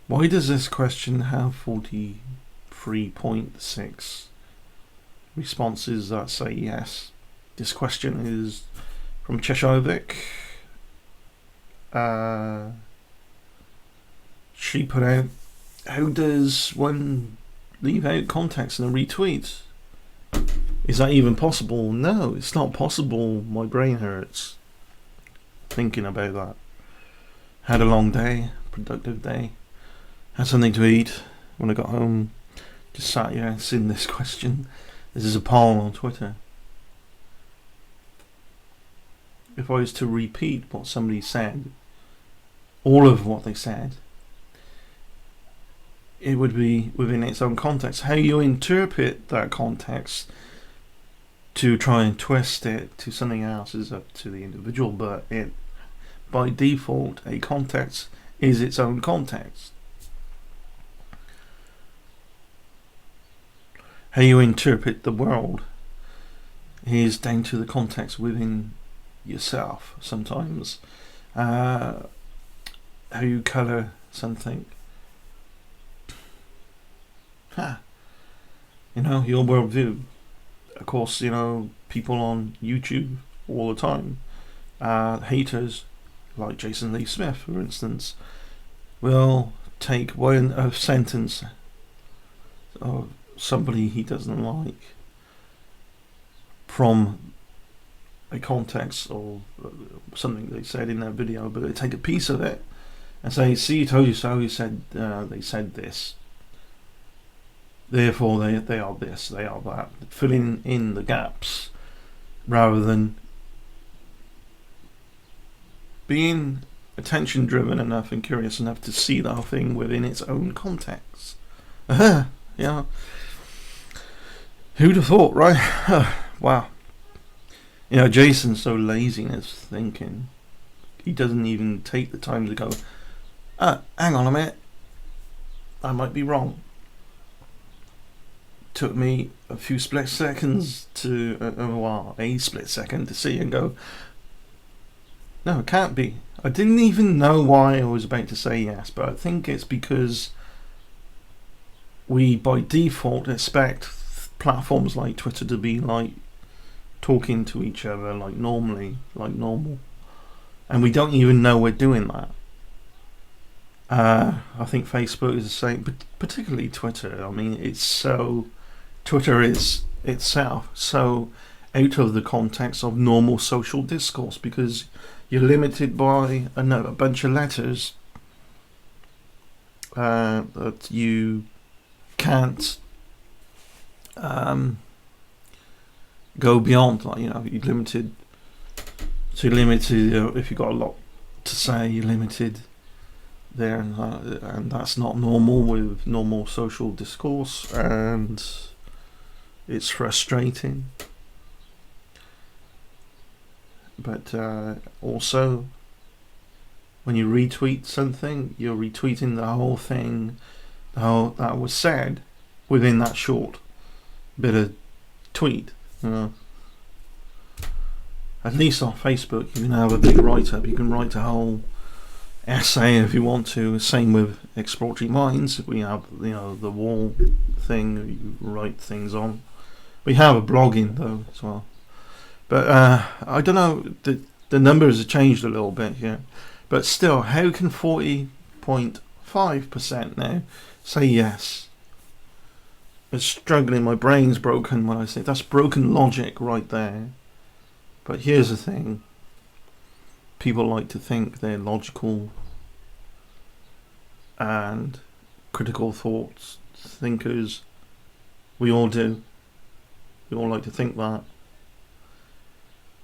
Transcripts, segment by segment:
Why does this question have 43.6 responses that say yes? This question is from Cheshire Vic. She put out, how does one leave out context in a retweet? Is that even possible? No, it's not possible. My brain hurts thinking about that. Had a long day, productive day. Had something to eat when I got home. Just sat here and seen this question. This is a poll on Twitter. If I was to repeat what somebody said, all of what they said, it would be within its own context. How you interpret that context to try and twist it to something else is up to the individual, but it, by default, a context is its own context. How you interpret the world is down to the context within yourself sometimes. How you colour something. Your worldview. Of course, people on YouTube all the time, haters like Jason Lee Smith, for instance, will take a sentence of somebody he doesn't like from a context or something they said in that video, but they take a piece of it and say, "See, he told you so. He said they said this. Therefore, they are this, they are that," filling in the gaps rather than being attention driven enough and curious enough to see the whole thing within its own context. Who'd have thought, right? Wow. Jason's so lazy in his thinking. He doesn't even take the time to go, hang on a minute, I might be wrong. Took me a few split seconds a split second to see and go, no, it can't be. I didn't even know why I was about to say yes, but I think it's because we by default expect platforms like Twitter to be like talking to each other like normal, and we don't even know we're doing that. I think Facebook is the same, but particularly Twitter. I mean, Twitter is itself so out of the context of normal social discourse because you're limited by a bunch of letters that you can't go beyond. Like, you're limited. If you've got a lot to say, you're limited there, and that's not normal with normal social discourse, and it's frustrating. But also, when you retweet something, you're retweeting the whole thing, that was said within that short bit of tweet. At least on Facebook, you can have a big write-up. You can write a whole essay if you want to. Same with Exploratory Minds. We have the wall thing you write things on. We have a blogging though as well. But I don't know, the numbers have changed a little bit here. But still, how can 40.5% now say yes? It's struggling, my brain's broken when I say that's broken logic right there. But here's the thing. People like to think they're logical and critical thoughts, thinkers. We all do. We all like to think that.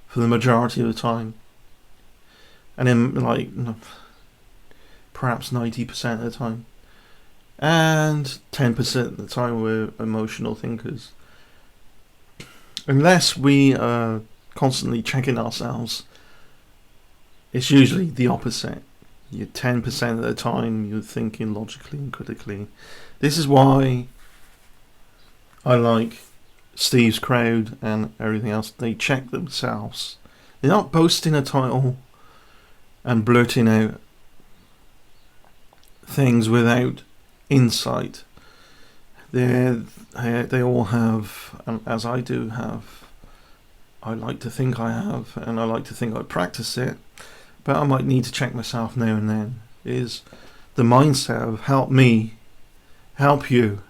For the majority of the time. And then, perhaps 90% of the time. And 10% of the time we're emotional thinkers. Unless we are constantly checking ourselves, it's usually the opposite. You're 10% of the time you're thinking logically and critically. This is why I like Steve's crowd and everything else. They check themselves. They're not boasting a title and blurting out things without insight. They all have, as I do have, I like to think I have, and I like to think I practice it, but I might need to check myself now and then, is the mindset of help me, help you,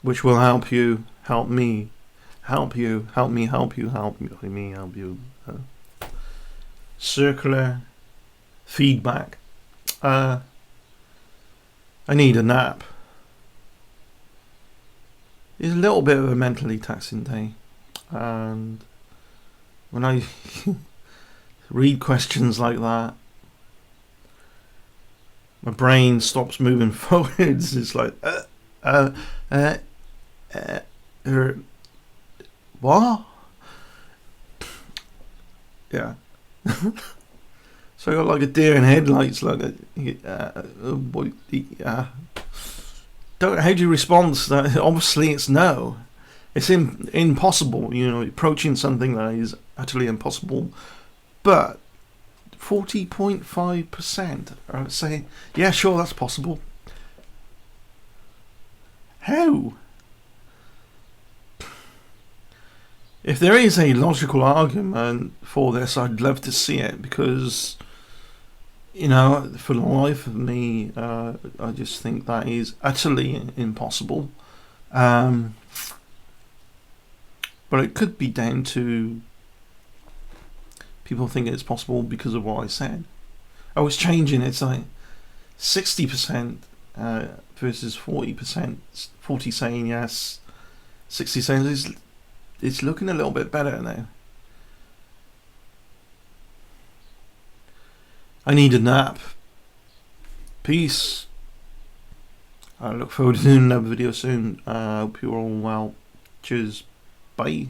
which will help you, help me, help you, help me, help you, help me, help you. Circular feedback. I need a nap. It's a little bit of a mentally taxing day, and when I read questions like that, my brain stops moving forwards. It's like, what? Yeah. So I got like a deer in headlights. Like, how do you respond to that? Obviously, it's no. It's impossible. You know, approaching something that is utterly impossible. But 40.5% are saying, yeah, sure, that's possible. How? If there is a logical argument for this, I'd love to see it, because, you know, for the life of me, I just think that is utterly impossible. But it could be down to people thinking it's possible because of what I said. I was changing. It's like 60% versus 40%. 40 saying yes, 60 saying it's looking a little bit better now. I need a nap. Peace. I look forward to doing another video soon. I hope you're all well. Cheers. Bye.